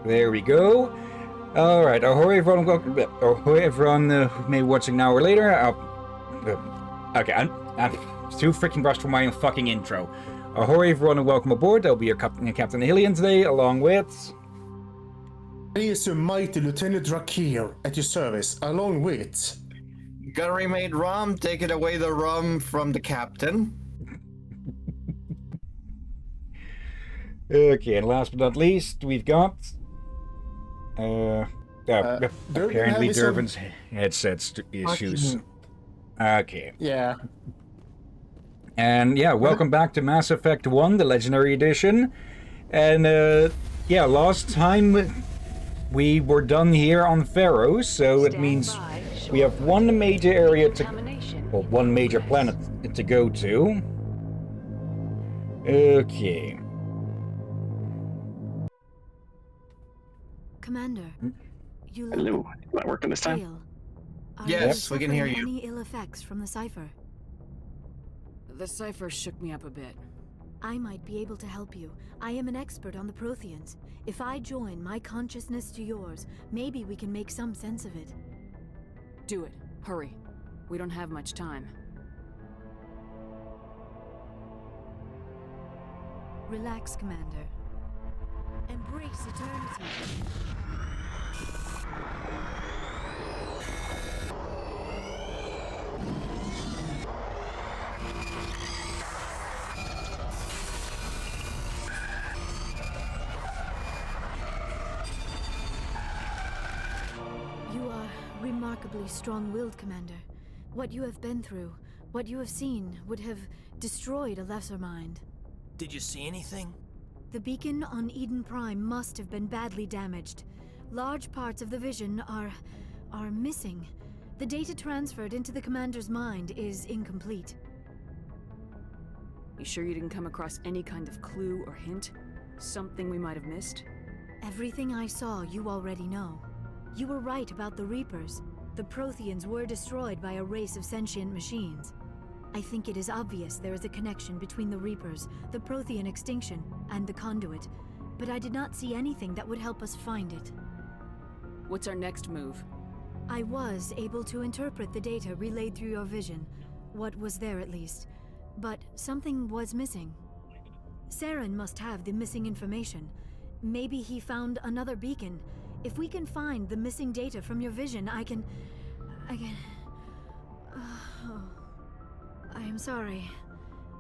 There we go. Alright, ahoy everyone, ahoy everyone who may be watching now or later. Okay, I'm too freaking rushed for my own fucking intro. Ahoy everyone and welcome aboard. I'll be your Captain Hillian today, along with... He is your mighty Lieutenant Drakir at your service, along with... Gunnery made rum, taking away the rum from the captain. Okay, and last but not least, we've got... apparently Durban's headset issues. Okay. Yeah. And yeah, welcome back to Mass Effect 1, the Legendary Edition. And yeah, last time we were done here on Pharaoh, so it means we have one major area to... well, one major planet to go to. Okay. Commander, you look Hello, am I working this time? pale. Are Yes, you we can hear suffering you. Any ill effects from the cipher? The cipher shook me up a bit. I might be able to help you. I am an expert on the Protheans. If I join my consciousness to yours, maybe we can make some sense of it. Do it. Hurry. We don't have much time. Relax, Commander. Embrace eternity. You are remarkably strong-willed, Commander. What you have been through, what you have seen, would have destroyed a lesser mind. Did you see anything? The beacon on Eden Prime must have been badly damaged. Large parts of the vision are missing. The data transferred into the commander's mind is incomplete. You sure you didn't come across any kind of clue or hint? Something we might have missed? Everything I saw you already know. You were right about the Reapers. The Protheans were destroyed by a race of sentient machines. I think it is obvious there is a connection between the Reapers, the Prothean extinction, and the Conduit, but I did not see anything that would help us find it. What's our next move? I was able to interpret the data relayed through your vision, what was there at least, but something was missing. Saren must have the missing information. Maybe he found another beacon. If we can find the missing data from your vision, I can... Oh. I am sorry.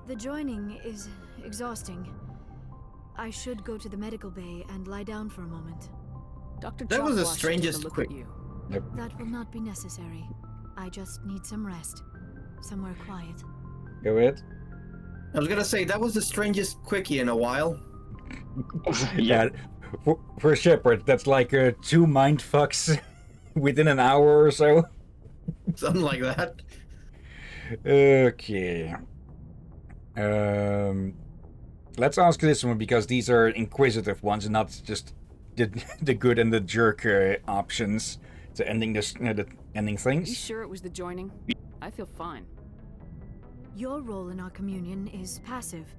The joining is exhausting. I should go to the medical bay and lie down for a moment. Dr. That was the Chalkwash took a strangest look quick- at you. That will not be necessary. I just need some rest. Somewhere quiet. Go ahead. I was gonna say, that was the strangest quickie in a while. Yeah. For Shepard, that's like 2 mindfucks within an hour or so. Something like that. Okay. Let's ask this one because these are inquisitive ones and not just the good and the jerk options to ending this, the ending You things. sure it was the joining? I feel fine. Your role in our communion is passive.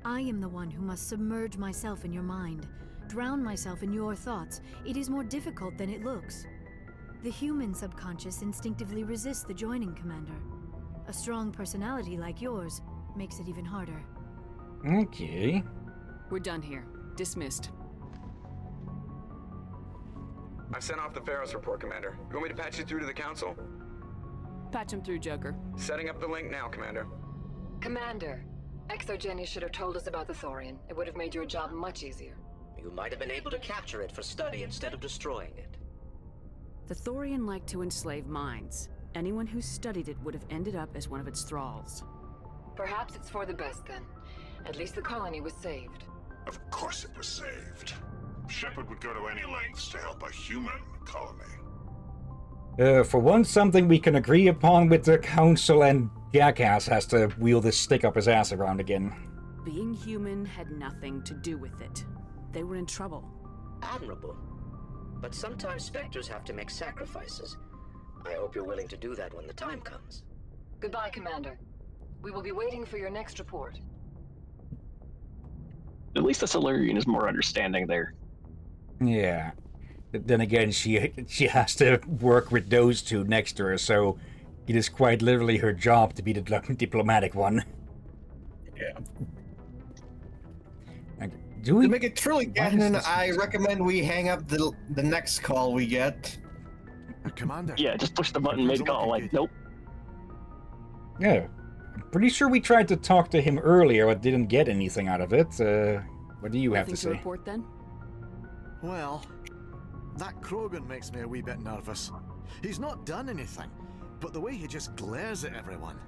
I am the one who must submerge myself in your mind, drown myself in your thoughts. It is more difficult than it looks. The human subconscious instinctively resists the joining, Commander. A strong personality like yours makes it even harder. Okay. We're done here. Dismissed. I've sent off the Pharaoh's report, Commander. You want me to patch you through to the Council? Patch him through, Joker. Setting up the link now, Commander. Commander, Exogeny should have told us about the Thorian. It would have made your job much easier. You might have been able to capture it for study instead of destroying it. The Thorian liked to enslave minds. Anyone who studied it would have ended up as one of its thralls. Perhaps it's for the best then. At least the colony was saved. Of course it was saved. Shepard would go to any lengths to help a human colony. For once, something we can agree upon with the Council, and Jackass has to wheel this stick up his ass around again. Being human had nothing to do with it. They were in trouble. Admirable. But sometimes Spectres have to make sacrifices. I hope you're willing to do that when the time comes. Goodbye, Commander. We will be waiting for your next report. At least the Solarian is more understanding there. Yeah. But then again, she has to work with those two next to her, so it is quite literally her job to be the diplomatic one. Yeah. Okay. Do we To make it truly Why is canon, this- I recommend we hang up the next call we get. Commander. Yeah, just push the button mid-call, like, nope. Yeah. I'm pretty sure we tried to talk to him earlier, but didn't get anything out of it. What do you have to Nothing say? report then? Well, that Krogan makes me a wee bit nervous. He's not done anything, but the way he just glares at everyone,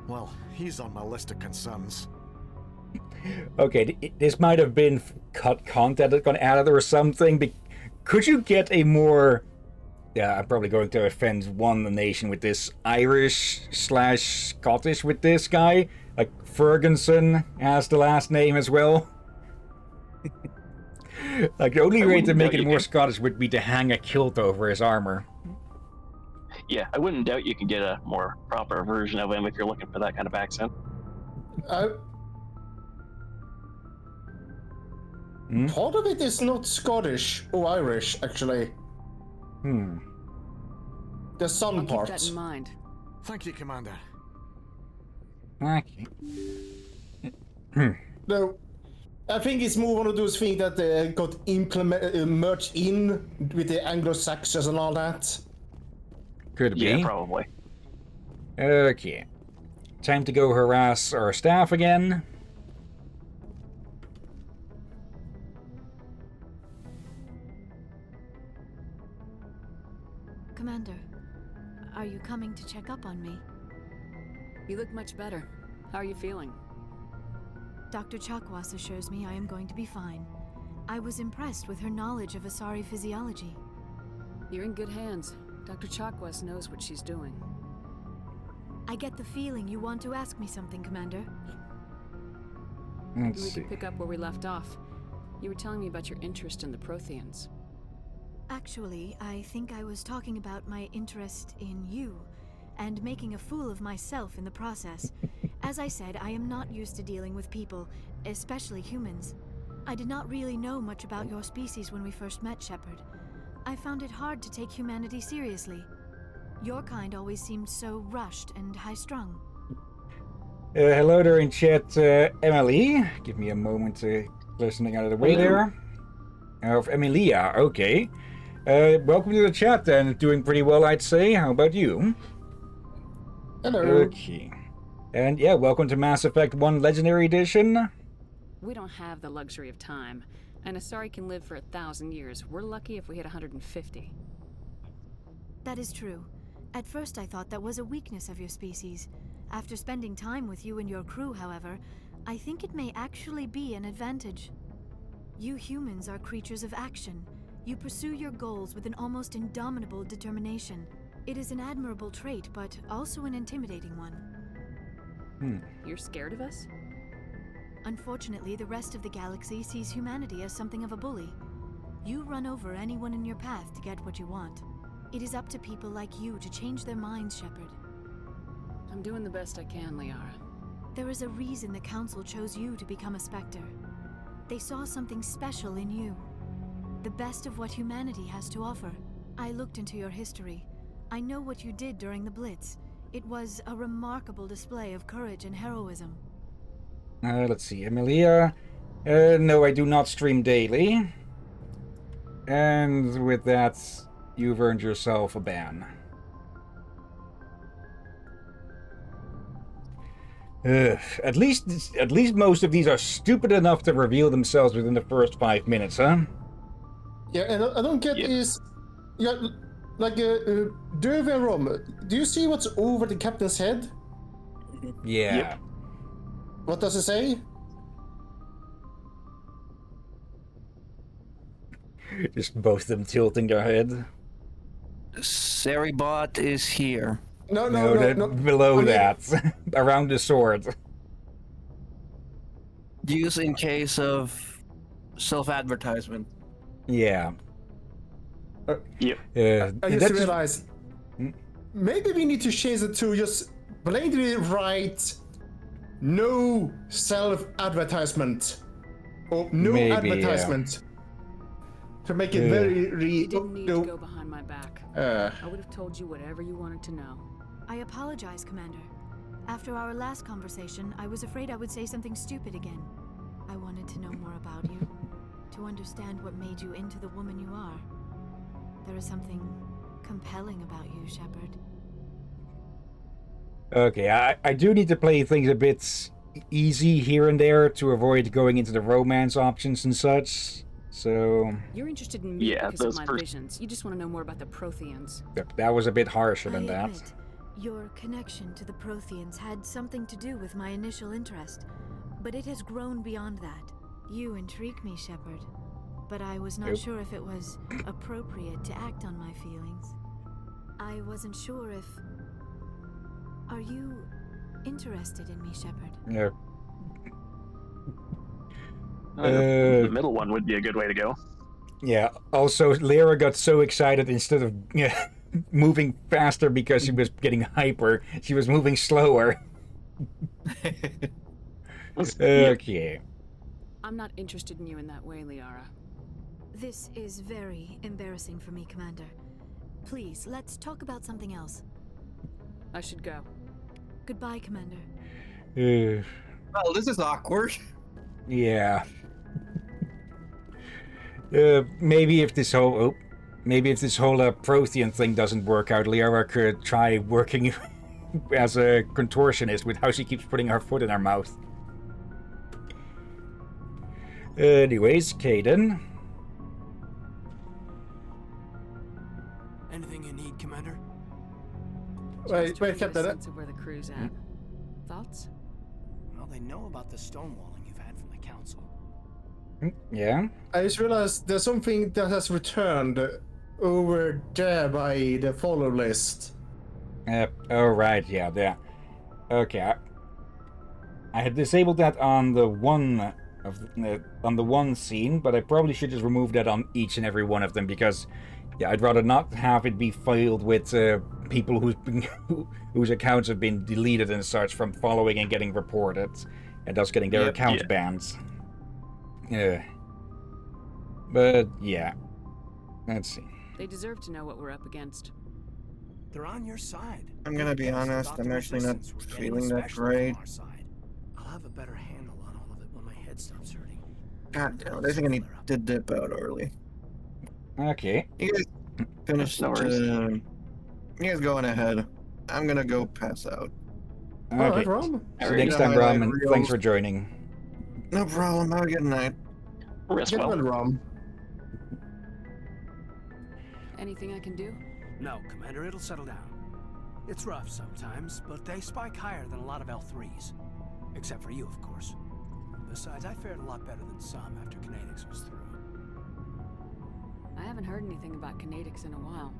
well, he's on my list of concerns. Okay, this might have been cut content that got added or something. Could you get a more... Yeah, I'm probably going to offend one nation with this. Irish/Scottish with this guy. Like, Ferguson has the last name as well. Like, the only way to make it more Scottish would be to hang a kilt over his armor. Yeah, I wouldn't doubt you can get a more proper version of him if you're looking for that kind of accent. Part of it is not Scottish or Irish, actually. The sun I'll part. keep that in mind. Thank you, Commander. Okay. No, I think it's more one of those things that got merged in with the Anglo-Saxons and all that. Could be. Yeah, probably. Okay. Time to go harass our staff again. Commander, are you coming to check up on me? You look much better. How are you feeling? Dr. Chakwas assures me I am going to be fine. I was impressed with her knowledge of Asari physiology. You're in good hands. Dr. Chakwas knows what she's doing. I get the feeling you want to ask me something, Commander. Maybe we could pick up where we left off. You were telling me about your interest in the Protheans. Actually, I think I was talking about my interest in you, and making a fool of myself in the process. As I said, I am not used to dealing with people, especially humans. I did not really know much about your species when we first met, Shepard. I found it hard to take humanity seriously. Your kind always seemed so rushed and high-strung. Hello there in chat, Emily. Give me a moment to clear something out of the way there. Of Emilia, okay. Welcome to the chat then. Doing pretty well, I'd say. How about you? Hello. Okay. And yeah, welcome to Mass Effect 1 Legendary Edition. We don't have the luxury of time. An Asari can live for 1,000 years. We're lucky if we hit 150. That is true. At first I thought that was a weakness of your species. After spending time with you and your crew, however, I think it may actually be an advantage. You humans are creatures of action. You pursue your goals with an almost indomitable determination. It is an admirable trait, but also an intimidating one. You're scared of us? Unfortunately, the rest of the galaxy sees humanity as something of a bully. You run over anyone in your path to get what you want. It is up to people like you to change their minds, Shepard. I'm doing the best I can, Liara. There is a reason the Council chose you to become a Spectre. They saw something special in you. The best of what humanity has to offer. I looked into your history. I know what you did during the Blitz. It was a remarkable display of courage and heroism. Let's see, Emilia. No, I do not stream daily. And with that, you've earned yourself a ban. At least most of these are stupid enough to reveal themselves within the first 5 minutes, huh? Yeah, and I don't get is... Yeah, like, Dervin Rom, do you see what's over the captain's head? Yeah. Yep. What does it say? Just both of them tilting their head. Seribot is here. No, below I mean- that. Around the sword. Use in case of self-advertisement. Yeah. Yep. I just that's- realized maybe we need to change it to just blatantly write no self-advertisement or no Maybe, advertisement. To make it very You didn't need to go behind my back. I would have told you whatever you wanted to know. I apologize, Commander. After our last conversation, I was afraid I would say something stupid again. I wanted to know more about you, to understand what made you into the woman you are. There is something compelling about you, Shepard. Okay, I do need to play things a bit easy here and there to avoid going into the romance options and such. So you're interested in me because of my visions. You just want to know more about the Protheans. That was a bit harsher than I that. admit, your connection to the Protheans had something to do with my initial interest, but it has grown beyond that. You intrigue me, Shepard, but I was not sure if it was appropriate to act on my feelings. I wasn't sure if... Are you interested in me, Shepard? Yeah. The middle one would be a good way to go. Yeah. Also, Lyra got so excited instead of moving faster because she was getting hyper, she was moving slower. Okay. I'm not interested in you in that way, Liara. This is very embarrassing for me, Commander. Please, let's talk about something else. I should go. Goodbye, Commander. Well, this is awkward. Yeah. Maybe if this whole Prothean thing doesn't work out, Liara could try working as a contortionist with how she keeps putting her foot in her mouth. Anyways, Caden. Anything you need, Commander? Wait, Captain. Sense of where the crew's at. Thoughts? Well, they know about the stonewalling you've had from the council. Yeah. I just realized there's something that has returned over there by the follow list. Oh right, yeah, there. Okay, I had disabled that on the one scene, but I probably should just remove that on each and every one of them because, yeah, I'd rather not have it be filled with people whose accounts have been deleted and such from following and getting reported, and thus getting their accounts banned. Yeah. But yeah, let's see. They deserve to know what we're up against. They're on your side. I'm gonna be honest, I'm actually not feeling that great. I'll have a better handle on all of it when my head stops hurting. God damn it, I think I need to dip out early. Okay. You guys finished. You guys going ahead. I'm gonna go pass out. Okay. Rom. So next time, Rom, and thanks for joining. No problem. Have a good night. Rest well. Rom. Anything I can do? No, Commander, it'll settle down. It's rough sometimes, but they spike higher than a lot of L3s. Except for you, of course. Besides, I fared a lot better than some after Kinetics was through. I haven't heard anything about Kinetics in a while.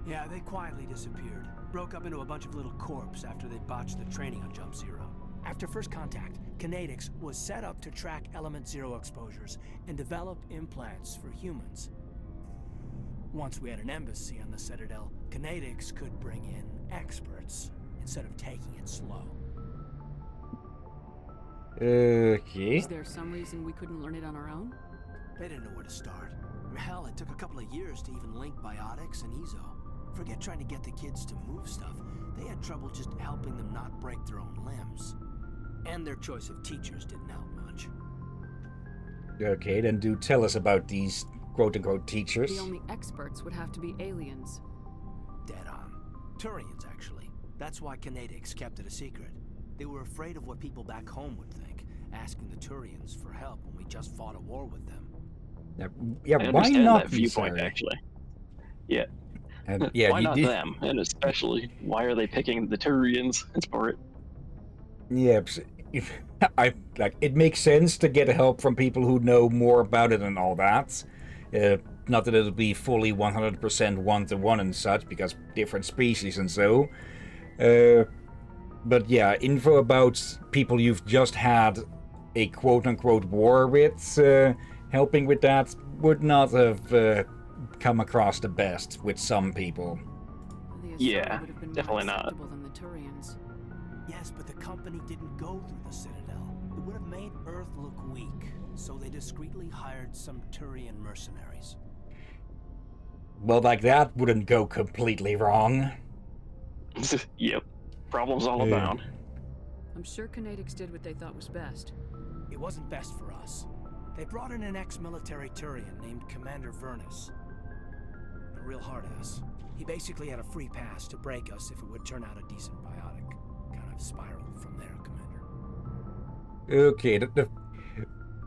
Yeah, they quietly disappeared. Broke up into a bunch of little corps after they botched the training on Jump Zero. After first contact, Kinetics was set up to track Element Zero exposures and develop implants for humans. Once we had an embassy on the Citadel, Kinetics could bring in experts instead of taking it slow. Okay. Is there some reason we couldn't learn it on our own? They didn't know where to start. Hell, it took a couple of years to even link biotics and Ezo. Forget trying to get the kids to move stuff. They had trouble just helping them not break their own limbs. And their choice of teachers didn't help much. Okay, then do tell us about these quote-unquote teachers. The only experts would have to be aliens. Dead on. Turians, actually. That's why Kinetics kept it a secret. They were afraid of what people back home would think, asking the Turians for help when we just fought a war with them. Yeah, I why not that viewpoint, actually? Yeah. And, yeah, why not them? And especially, why are they picking the Turians for it? Yeah, it makes sense to get help from people who know more about it and all that. Not that it'll be fully 100% one-to-one and such, because different species and so. But yeah, info about people you've just had a quote-unquote war with, helping with that, would not have come across the best with some people. Yeah, definitely not. Than the Turians. Yes, but the company didn't go through the Citadel. It would have made Earth look weak. so they discreetly hired some Turian mercenaries. Well, like that wouldn't go completely wrong. Yep. Problems all Yeah. abound. I'm sure Canadix did what they thought was best. It wasn't best for us. They brought in an ex-military Turian named Commander Vernus. A real hard-ass. He basically had a free pass to break us if it would turn out a decent biotic. Kind of spiraled from there, Commander. Okay,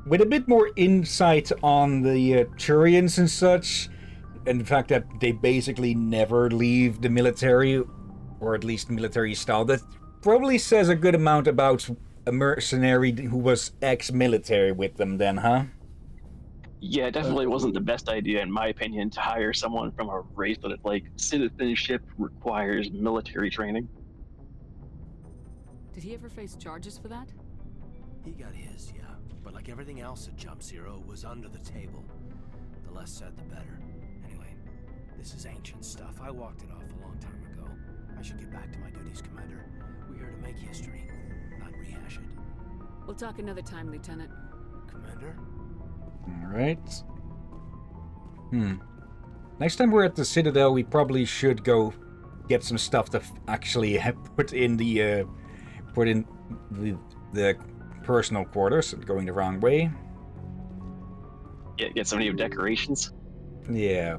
with a bit more insight on the Turians and such, and the fact that they basically never leave the military, or at least military style, that probably says a good amount about a mercenary who was ex-military with them then, huh? Yeah, it definitely wasn't the best idea, in my opinion, to hire someone from a race that, like, citizenship requires military training. Did he ever face charges for that? He got his, yeah. But like everything else at Jump Zero, it was under the table. The less said, the better. Anyway, this is ancient stuff. I walked it off a long time ago. I should get back to my duties, Commander. We're here to make history, not rehash it. We'll talk another time, Lieutenant. Commander? Alright. Next time we're at the Citadel, we probably should go get some stuff to actually put in the personal quarters. Going the wrong way. Get some new decorations. Yeah.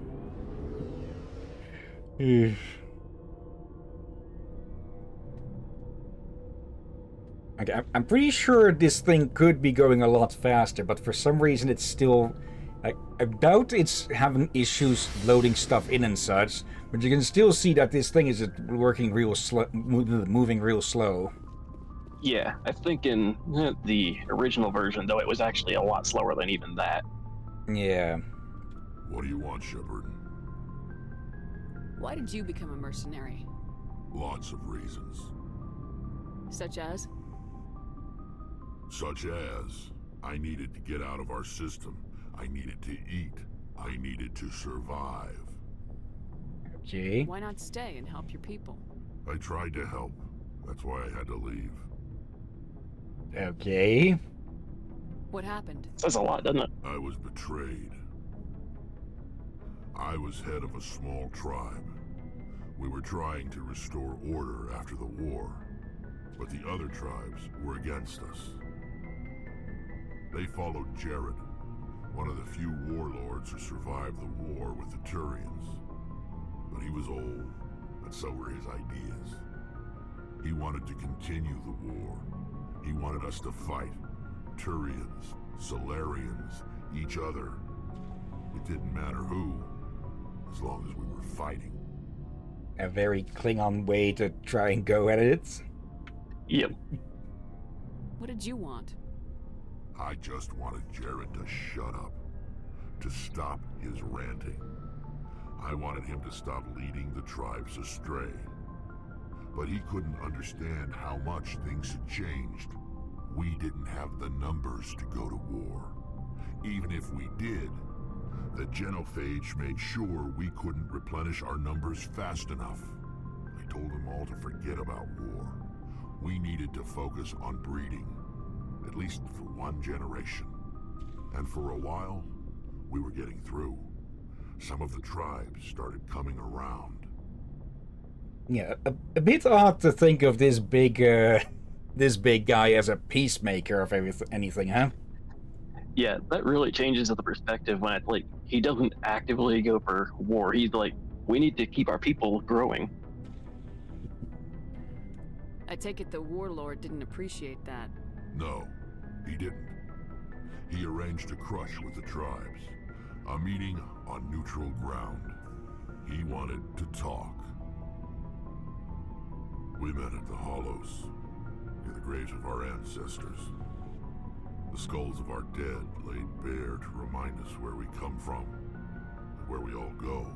Okay, I'm pretty sure this thing could be going a lot faster, but for some reason it's still... I doubt it's having issues loading stuff in and such, but you can still see that this thing is working real slow, moving real slow. Yeah, I think in the original version, though, it was actually a lot slower than even that. Yeah. What do you want, Shepard? Why did you become a mercenary? Lots of reasons. Such as? Such as, I needed to get out of our system. I needed to eat. I needed to survive. Okay. Why not stay and help your people? I tried to help. That's why I had to leave. Okay. What happened? Says a lot, doesn't it? I was betrayed. I was head of a small tribe. We were trying to restore order after the war, but the other tribes were against us. They followed Jared, one of the few warlords who survived the war with the Turians. But he was old, and so were his ideas. He wanted to continue the war. He wanted us to fight. Turians, Solarians, each other. It didn't matter who, as long as we were fighting. A very Klingon way to try and go at it. Yep. What did you want? I just wanted Jared to shut up, to stop his ranting. I wanted him to stop leading the tribes astray. But he couldn't understand how much things had changed. We didn't have the numbers to go to war. Even if we did, the genophage made sure we couldn't replenish our numbers fast enough. I told them all to forget about war. We needed to focus on breeding, at least for one generation. And for a while, we were getting through. Some of the tribes started coming around. Yeah, a bit odd to think of this big guy as a peacemaker of anything, huh? Yeah, that really changes the perspective when it, like, he doesn't actively go for war. He's like, we need to keep our people growing. I take it the warlord didn't appreciate that. No, he didn't. He arranged a crush with the tribes. A meeting on neutral ground. He wanted to talk. We met at the Hollows, near the graves of our ancestors. The skulls of our dead laid bare to remind us where we come from, and where we all go.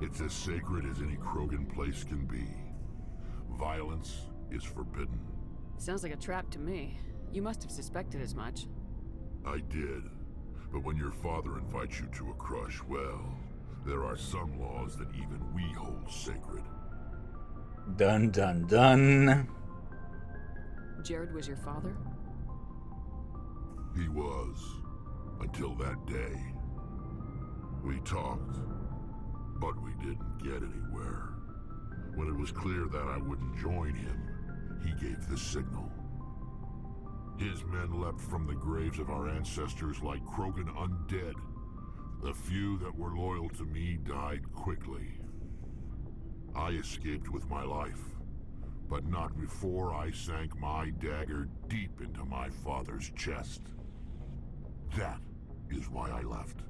It's as sacred as any Krogan place can be. Violence is forbidden. Sounds like a trap to me. You must have suspected as much. I did. But when your father invites you to a crush, well, there are some laws that even we hold sacred. Dun dun dun. Jared was your father? He was. Until that day. We talked, but we didn't get anywhere. When it was clear that I wouldn't join him, he gave the signal. His men leapt from the graves of our ancestors like Krogan undead. The few that were loyal to me died quickly. I escaped with my life, but not before I sank my dagger deep into my father's chest. That is why I left,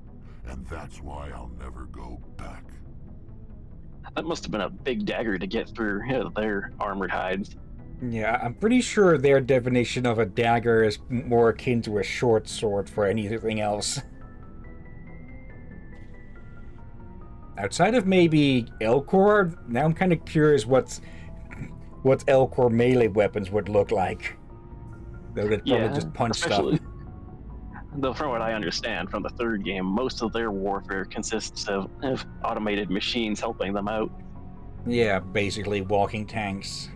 and that's why I'll never go back. That must have been a big dagger to get through their armored hides. Yeah, I'm pretty sure their definition of a dagger is more akin to a short sword for anything else. Outside of maybe Elcor, now I'm kind of curious what Elcor melee weapons would look like. They would probably just punch stuff. Though from what I understand from the third game, most of their warfare consists of automated machines helping them out. Yeah, basically walking tanks.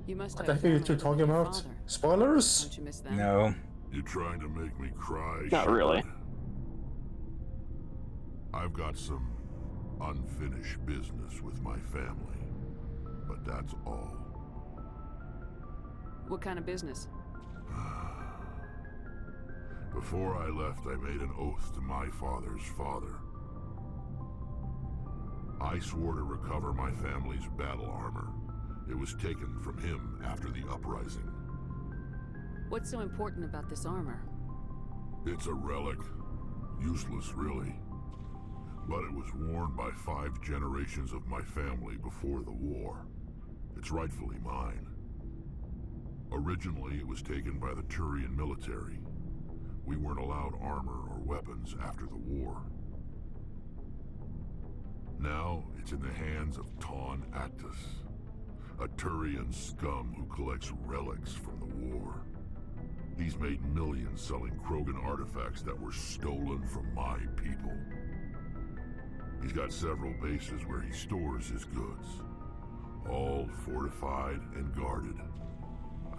You must What are you two talking about? Spoilers? Don't you miss them? No. You're trying to make me cry, Not Shepard. really. I've got some unfinished business with my family, but that's all. What kind of business? Before I left, I made an oath to my father's father. I swore to recover my family's battle armor. It was taken from him after the uprising. What's so important about this armor? It's a relic. Useless, really. But it was worn by 5 generations of my family before the war. It's rightfully mine. Originally, it was taken by the Turian military. We weren't allowed armor or weapons after the war. Now, it's in the hands of Ton Actus, a Turian scum who collects relics from the war. He's made millions selling Krogan artifacts that were stolen from my people. He's got several bases where he stores his goods, all fortified and guarded.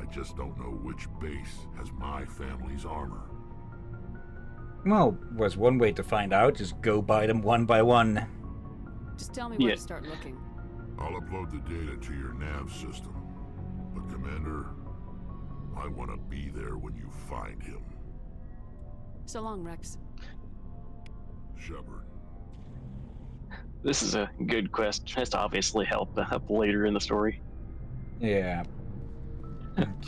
I just don't know which base has my family's armor. Well, was one way to find out, just go buy them one by one. Just tell me where to start looking. I'll upload the data to your nav system. But Commander, I want to be there when you find him. So long, Rex. Shepard. This is a good quest. Has to obviously help later in the story. Yeah.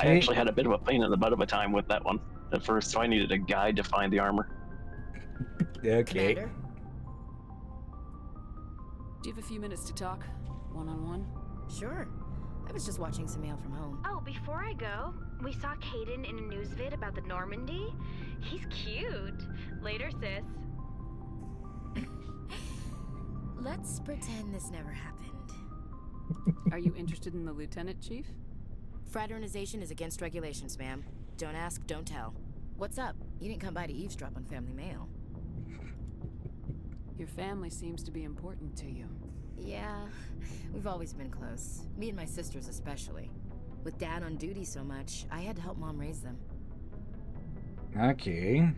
I actually had a bit of a pain in the butt of a time with that one at first, so I needed a guide to find the armor. Okay. Commander? Do you have a few minutes to talk? One-on-one? Sure. I was just watching some mail from home. Oh, before I go, we saw Caden in a news vid about the Normandy. He's cute. Later, sis. Let's pretend this never happened. Are you interested in the lieutenant, Chief? Fraternization is against regulations, ma'am. Don't ask, don't tell. What's up? You didn't come by to eavesdrop on family mail. Your family seems to be important to you. Yeah, we've always been close. Me and my sisters especially. With Dad on duty so much, I had to help Mom raise them. Okay.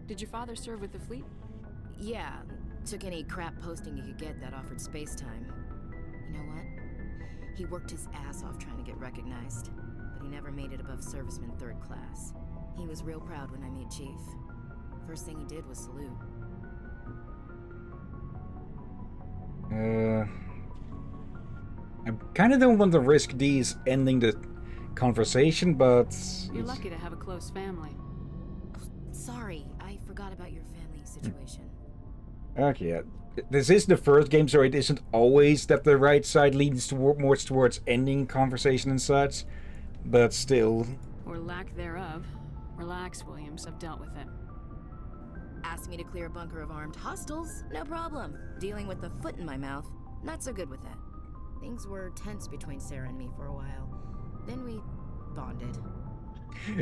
Did your father serve with the fleet? Yeah, took any crap posting he could get that offered space time. You know what? He worked his ass off trying to get recognized, but he never made it above serviceman 3rd class. He was real proud when I made Chief. First thing he did was salute. I kind of don't want to risk these ending the conversation, but... You're lucky to have a close family. Sorry, I forgot about your family situation. Okay, this is the first game, so it isn't always that the right side leans more towards ending conversation and such, but still... Or lack thereof. Relax, Williams, I've dealt with it. Asked me to clear a bunker of armed hostiles? No problem. Dealing with the foot in my mouth? Not so good with that. Things were tense between Sarah and me for a while. Then we bonded.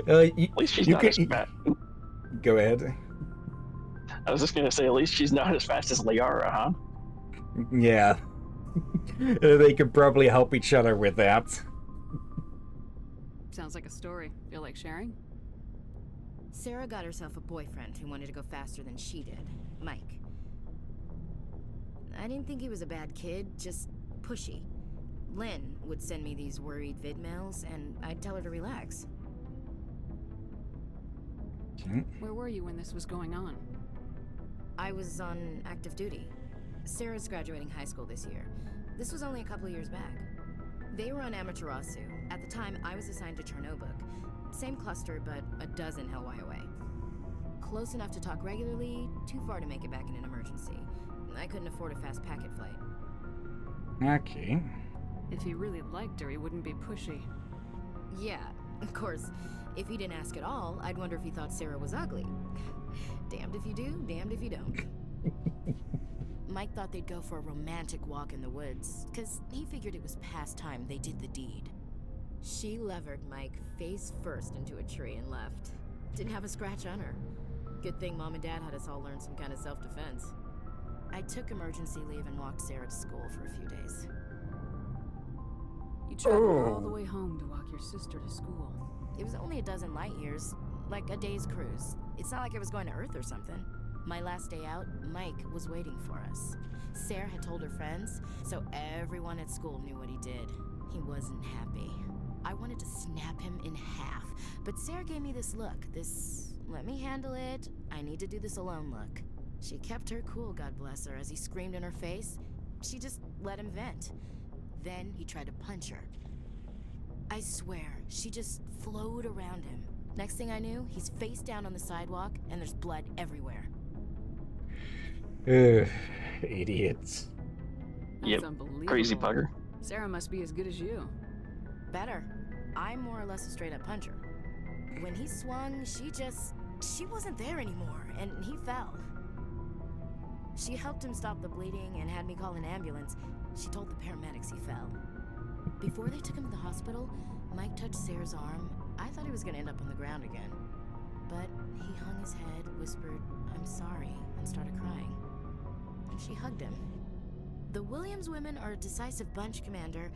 At least she's not as bad. Go ahead. I was just gonna say, at least she's not as fast as Liara, huh? Yeah. They could probably help each other with that. Sounds like a story. Feel like sharing? Sarah got herself a boyfriend who wanted to go faster than she did, Mike. I didn't think he was a bad kid, just pushy. Lynn would send me these worried vid mails, and I'd tell her to relax. Where were you when this was going on? I was on active duty. Sarah's graduating high school this year. This was only a couple of years back. They were on Amaterasu. At the time, I was assigned to Chernobog. Same cluster, but a dozen Hellwire away. Close enough to talk regularly, too far to make it back in an emergency. I couldn't afford a fast packet flight. Okay. If he really liked her, he wouldn't be pushy. Yeah, of course. If he didn't ask at all, I'd wonder if he thought Sarah was ugly. Damned if you do, damned if you don't. Mike thought they'd go for a romantic walk in the woods, because he figured it was past time they did the deed. She levered Mike face first into a tree and left. Didn't have a scratch on her. Good thing Mom and Dad had us all learn some kind of self-defense. I took emergency leave and walked Sarah to school for a few days. You traveled all the way home to walk your sister to school. It was only a dozen light years, like a day's cruise. It's not like I was going to Earth or something. My last day out, Mike was waiting for us. Sarah had told her friends, so everyone at school knew what he did. He wasn't happy. I wanted to snap him in half, but Sarah gave me this look, this let me handle it, I need to do this alone look. She kept her cool, God bless her, as he screamed in her face. She just let him vent. Then he tried to punch her. I swear, she just flowed around him. Next thing I knew, he's face down on the sidewalk, and there's blood everywhere. Idiots. That's unbelievable. Crazy bugger. Sarah must be as good as you. Better. I'm more or less a straight-up puncher. When he swung, she wasn't there anymore, and he fell. She helped him stop the bleeding and had me call an ambulance. She told the paramedics he fell. Before they took him to the hospital, Mike touched Sarah's arm. I thought he was gonna end up on the ground again. But he hung his head, whispered, "I'm sorry," and started crying. And she hugged him. The Williams women are a decisive bunch, Commander.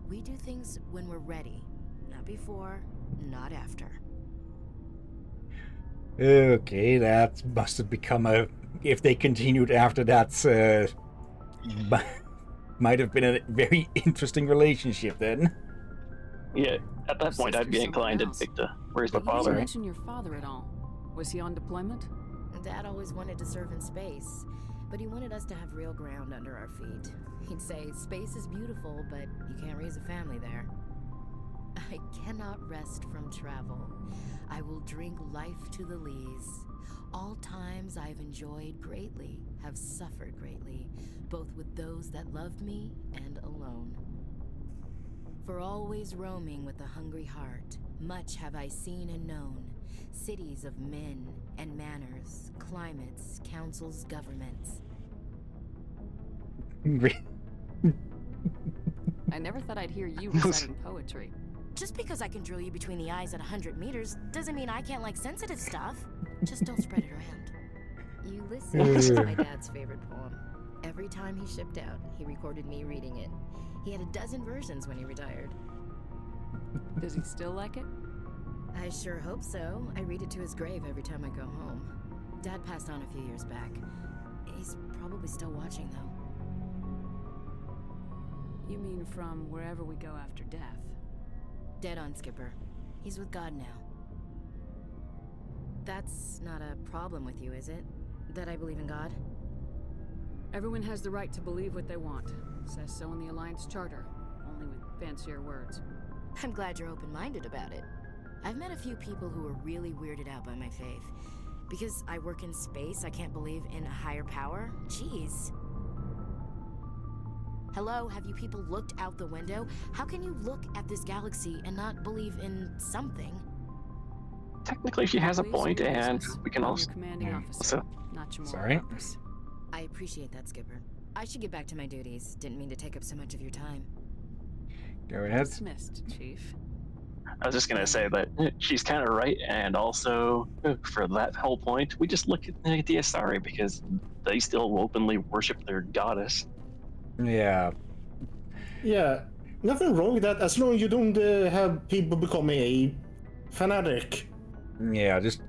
We do things when we're ready. Not before, not after. Okay, that must have become a... If they continued after that, might have been a very interesting relationship then. Yeah, at that point I'd be inclined to pick the where's the Did you father? mention your father at all? Was he on deployment? Dad always wanted to serve in space, but he wanted us to have real ground under our feet. He'd say, space is beautiful, but you can't raise a family there. I cannot rest from travel. I will drink life to the lees. All times I've enjoyed greatly, have suffered greatly, both with those that loved me and alone. For always roaming with a hungry heart, much have I seen and known, cities of men and manners, climates, councils, governments. I never thought I'd hear you reciting poetry. Just because I can drill you between the eyes at 100 meters doesn't mean I can't like sensitive stuff. Just don't spread it around. You listen to my dad's favorite poem. Every time he shipped out, he recorded me reading it. He had a dozen versions when he retired. Does he still like it? I sure hope so. I read it to his grave every time I go home. Dad passed on a few years back. He's probably still watching, though. You mean from wherever we go after death? Dead on, Skipper. He's with God now. That's not a problem with you, is it? That I believe in God? Everyone has the right to believe what they want. Says so in the Alliance Charter, only with fancier words. I'm glad you're open-minded about it. I've met a few people who are really weirded out by my faith. Because I work in space, I can't believe in a higher power? Jeez. Hello, have you people looked out the window? How can you look at this galaxy and not believe in something? Technically, she has a point, and we can also. Commanding officer, not your Sorry. purpose. I appreciate that, Skipper. I should get back to my duties. Didn't mean to take up so much of your time. Go ahead. Dismissed, Chief. I was just gonna say that she's kind of right, and also for that whole point, we just look at the Asari because they still openly worship their goddess. Yeah. Yeah, nothing wrong with that as long as you don't have people become a fanatic. Yeah, just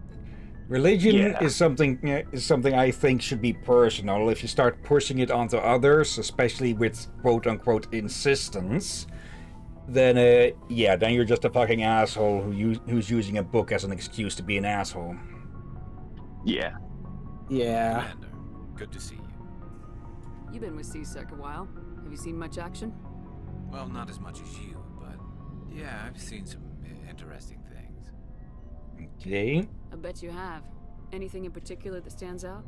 Religion Yeah. is something I think should be personal. If you start pushing it onto others, especially with quote unquote insistence, then then you're just a fucking asshole who's using a book as an excuse to be an asshole. Yeah. Yeah. Commander, good to see you. You've been with C-Sec a while. Have you seen much action? Well, not as much as you, but yeah, I've seen some interesting things. Okay. I bet you have. Anything in particular that stands out?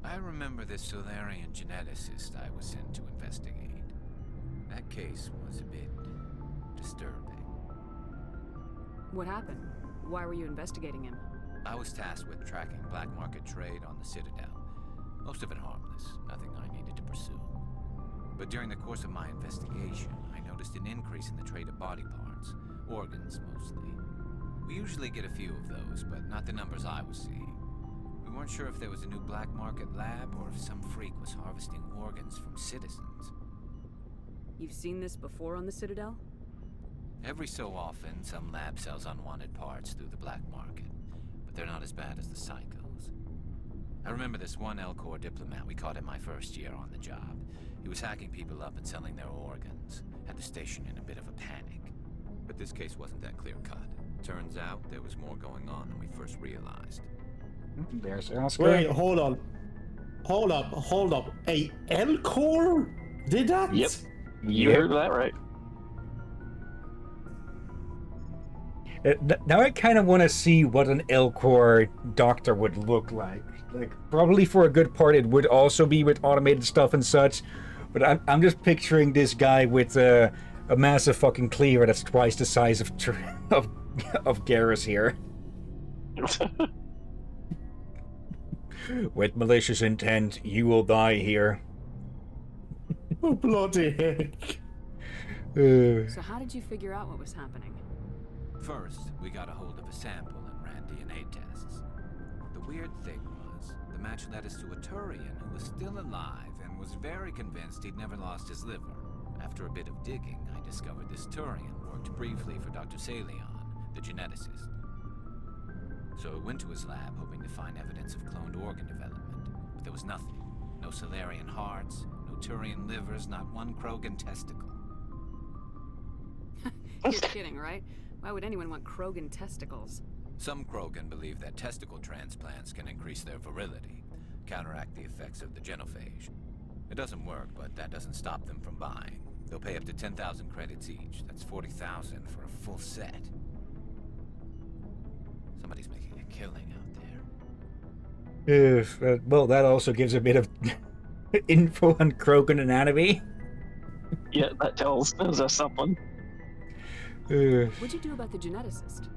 I remember this Solarian geneticist I was sent to investigate. That case was a bit disturbing. What happened? Why were you investigating him? I was tasked with tracking black market trade on the Citadel. Most of it harmless, nothing I needed to pursue. But during the course of my investigation, I noticed an increase in the trade of body parts, organs mostly. We usually get a few of those, but not the numbers I was seeing. We weren't sure if there was a new black market lab or if some freak was harvesting organs from citizens. You've seen this before on the Citadel? Every so often, some lab sells unwanted parts through the black market, but they're not as bad as the psychos. I remember this one L-Corps diplomat we caught in my first year on the job. He was hacking people up and selling their organs. Had the station in a bit of a panic. But this case wasn't that clear-cut. Turns out there was more going on than we first realized. There's Oscar. Wait, hold on. Hold up. A L-Corps did that? Yep. You heard that right. Now I kind of want to see what an L-Corps doctor would look like. Like, probably for a good part it would also be with automated stuff and such, but I'm just picturing this guy with a massive fucking cleaver that's twice the size of Garrus here. With malicious intent, you will die here. Oh, bloody heck. So how did you figure out what was happening? First, we got a hold of a sample and ran DNA tests. The weird thing was, the match led us to a Turian who was still alive and was very convinced he'd never lost his liver. After a bit of digging, I discovered this Turian worked briefly for Dr. Salion, the geneticist. So I went to his lab hoping to find evidence of cloned organ development, but there was nothing. No Solarian hearts, no Turian livers, not one Krogan testicle. You're kidding, right? Why would anyone want Krogan testicles? Some Krogan believe that testicle transplants can increase their virility, counteract the effects of the genophage. It doesn't work, but that doesn't stop them from buying. They'll pay up to 10,000 credits each. That's 40,000 for a full set. Somebody's making a killing out there. Well, that also gives a bit of info on Krogan anatomy. Yeah, that tells us something. What'd you do about the geneticist?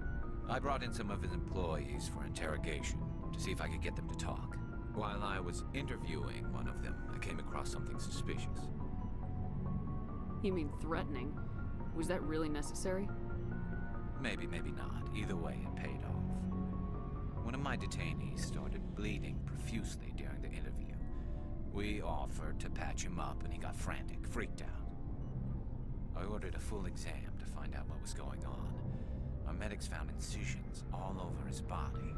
I brought in some of his employees for interrogation to see if I could get them to talk. While I was interviewing one of them, I came across something suspicious. You mean threatening? Was that really necessary? Maybe, maybe not. Either way, it paid off. One of my detainees started bleeding profusely during the interview. We offered to patch him up and he got frantic, freaked out. I ordered a full exam to find out what was going on. Our medics found incisions all over his body,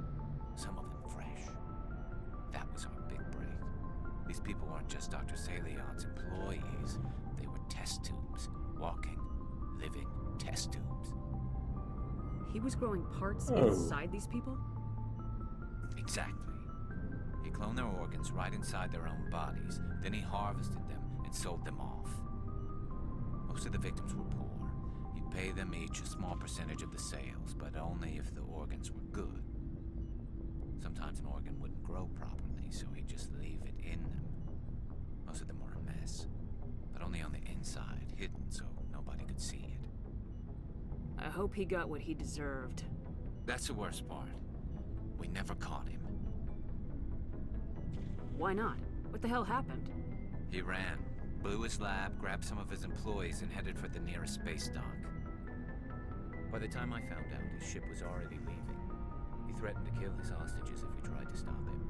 some of them fresh. That was our big break. These people weren't just Dr. Salion's employees. They were test tubes. Walking, living test tubes. He was growing parts inside these people? Exactly. He cloned their organs right inside their own bodies. Then he harvested them and sold them off. Most of the victims were poor. He'd pay them each a small percentage of the sales, but only if the organs were good. Sometimes an organ wouldn't grow properly, so he'd just leave it in them. Most of them were a mess, but only on the inside, hidden so nobody could see it. I hope he got what he deserved. That's the worst part. We never caught him. Why not? What the hell happened? He ran, blew his lab, grabbed some of his employees, and headed for the nearest space dock. By the time I found out, his ship was already leaving. He threatened to kill his hostages if we tried to stop him.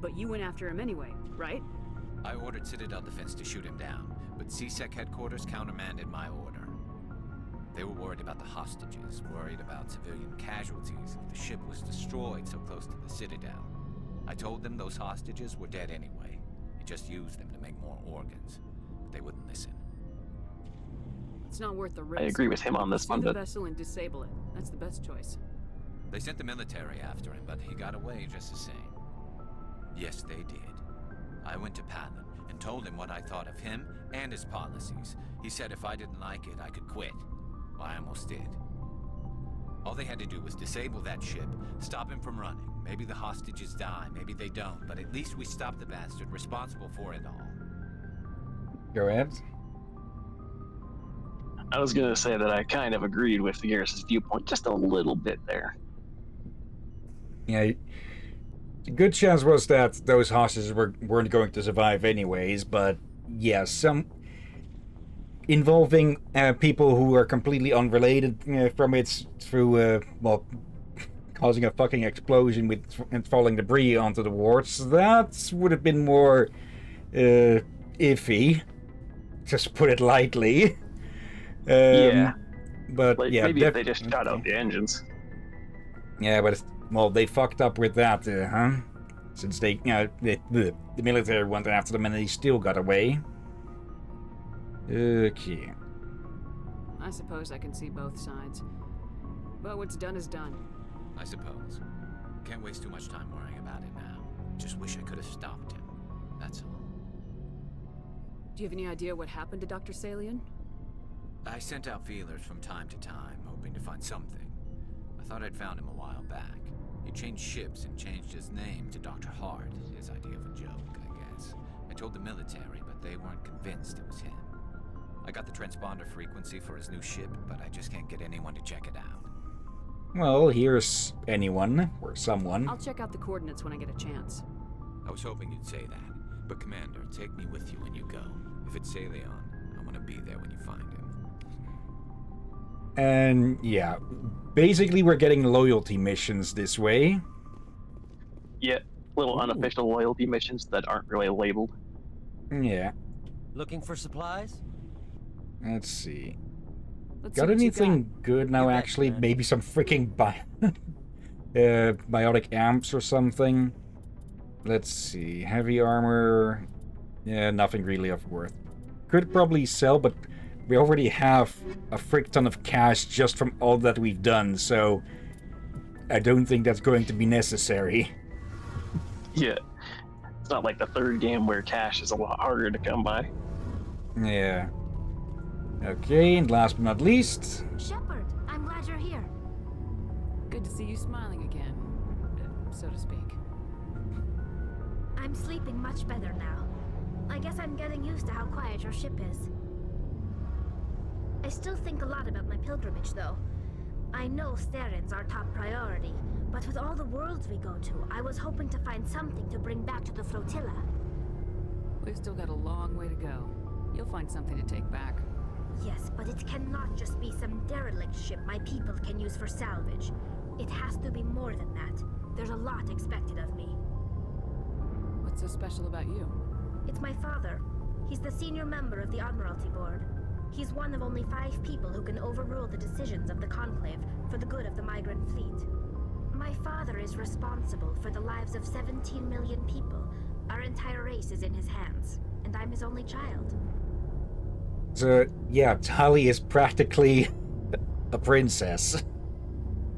But you went after him anyway, right? I ordered Citadel Defense to shoot him down, but C-Sec headquarters countermanded my order. They were worried about the hostages, worried about civilian casualties if the ship was destroyed so close to the Citadel. I told them those hostages were dead anyway. He just used them to make more organs. But they wouldn't listen. It's not worth the risk. I agree with him on this Pursue one, the but vessel and disable it. That's the best choice. They sent the military after him, but he got away just the same. Yes, they did. I went to Palin and told him what I thought of him and his policies. He said if I didn't like it, I could quit. Well, I almost did. All they had to do was disable that ship, stop him from running. Maybe the hostages die, maybe they don't, but at least we stopped the bastard responsible for it all. Go ahead. I was gonna say that I kind of agreed with Garrus's viewpoint just a little bit there. Yeah, a good chance was that those hostages weren't going to survive anyways, but yeah, some involving people who are completely unrelated from it through, well, causing a fucking explosion and falling debris onto the wards, that would have been more iffy, just put it lightly. Yeah. But Like, yeah, maybe if they just shot out the engines. Yeah, but well, they fucked up with that, huh? Since they, the military went after them and they still got away. Okay. I suppose I can see both sides. But what's done is done. I suppose. Can't waste too much time worrying about it now. Just wish I could have stopped him. That's all. Do you have any idea what happened to Dr. Salian? I sent out feelers from time to time, hoping to find something. I thought I'd found him a while back. He changed ships and changed his name to Dr. Hart, his idea of a joke, I guess. I told the military, but they weren't convinced it was him. I got the transponder frequency for his new ship, but I just can't get anyone to check it out. Well, here's anyone, or someone. I'll check out the coordinates when I get a chance. I was hoping you'd say that. But Commander, take me with you when you go. If it's Salion, I want to be there when you find him. And yeah, basically we're getting loyalty missions this way. Yeah, little unofficial loyalty missions that aren't really labeled. Yeah. Looking for supplies? Let's see. Let's got see what you anything got. good now, actually? Maybe some freaking biotic amps or something. Let's see. Heavy armor. Yeah, nothing really of worth. Could probably sell, but we already have a frick ton of cash just from all that we've done, so I don't think that's going to be necessary. Yeah. It's not like the third game where cash is a lot harder to come by. Yeah. Okay, and last but not least... Shepard, I'm glad you're here. Good to see you smiling again, so to speak. I'm sleeping much better now. I guess I'm getting used to how quiet your ship is. I still think a lot about my pilgrimage, though. I know Starin's our top priority, but with all the worlds we go to, I was hoping to find something to bring back to the flotilla. We've still got a long way to go. You'll find something to take back. Yes, but it cannot just be some derelict ship my people can use for salvage. It has to be more than that. There's a lot expected of me. What's so special about you? It's my father. He's the senior member of the Admiralty Board. He's one of only 5 people who can overrule the decisions of the Conclave for the good of the migrant fleet. My father is responsible for the lives of 17 million people. Our entire race is in his hands, and I'm his only child. So, yeah, Tali is practically a princess.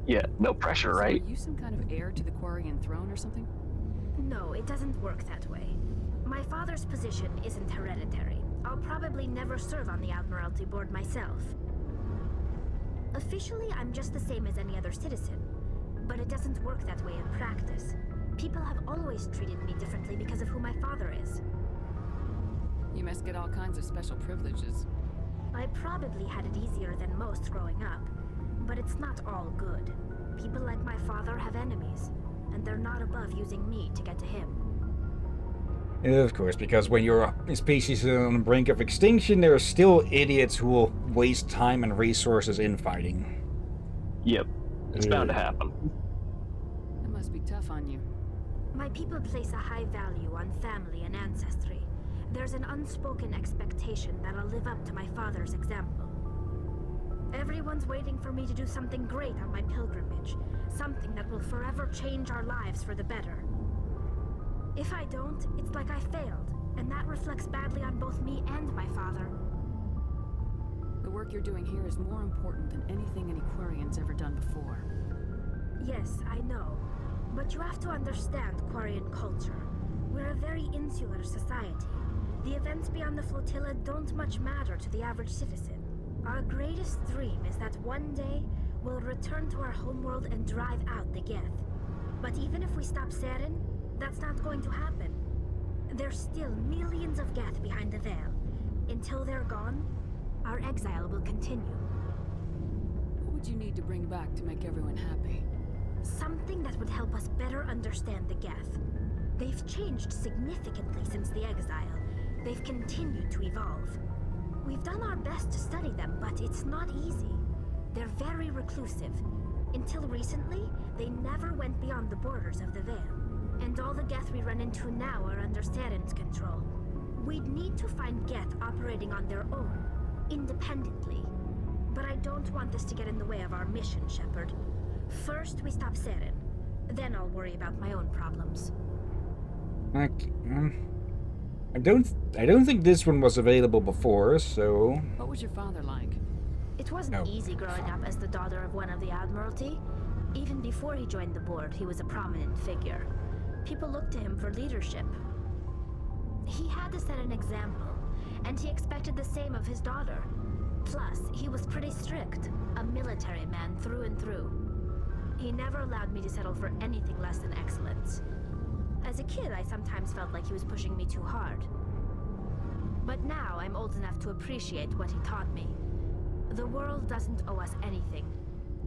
Yeah, no pressure, right? So are you some kind of heir to the Quarian throne or something? No, it doesn't work that way. My father's position isn't hereditary. I'll probably never serve on the Admiralty Board myself. Officially, I'm just the same as any other citizen. But it doesn't work that way in practice. People have always treated me differently because of who my father is. You must get all kinds of special privileges. I probably had it easier than most growing up. But it's not all good. People like my father have enemies, and they're not above using me to get to him. Of course, because when your species is on the brink of extinction, there are still idiots who will waste time and resources in fighting. Yep, it's bound to happen. That must be tough on you. My people place a high value on family and ancestry. There's an unspoken expectation that I'll live up to my father's example. Everyone's waiting for me to do something great on my pilgrimage. Something that will forever change our lives for the better. If I don't, it's like I failed, and that reflects badly on both me and my father. The work you're doing here is more important than anything an Aquarian's ever done before. Yes, I know. But you have to understand Quarian culture. We're a very insular society. The events beyond the flotilla don't much matter to the average citizen. Our greatest dream is that one day we'll return to our homeworld and drive out the Geth. But even if we stop Saren, that's not going to happen. There's still millions of Geth behind the veil. Until they're gone, our exile will continue. What would you need to bring back to make everyone happy? Something that would help us better understand the Geth. They've changed significantly since the exile. They've continued to evolve. We've done our best to study them, but it's not easy. They're very reclusive. Until recently, they never went beyond the borders of the Veil. And all the Geth we run into now are under Saren's control. We'd need to find Geth operating on their own, independently. But I don't want this to get in the way of our mission, Shepard. First, we stop Saren. Then I'll worry about my own problems. I don't think this one was available before, so... What was your father like? It wasn't easy growing up as the daughter of one of the Admiralty. Even before he joined the board, he was a prominent figure. People looked to him for leadership. He had to set an example, and he expected the same of his daughter. Plus, he was pretty strict, a military man through and through. He never allowed me to settle for anything less than excellence. As a kid, I sometimes felt like he was pushing me too hard. But now I'm old enough to appreciate what he taught me. The world doesn't owe us anything.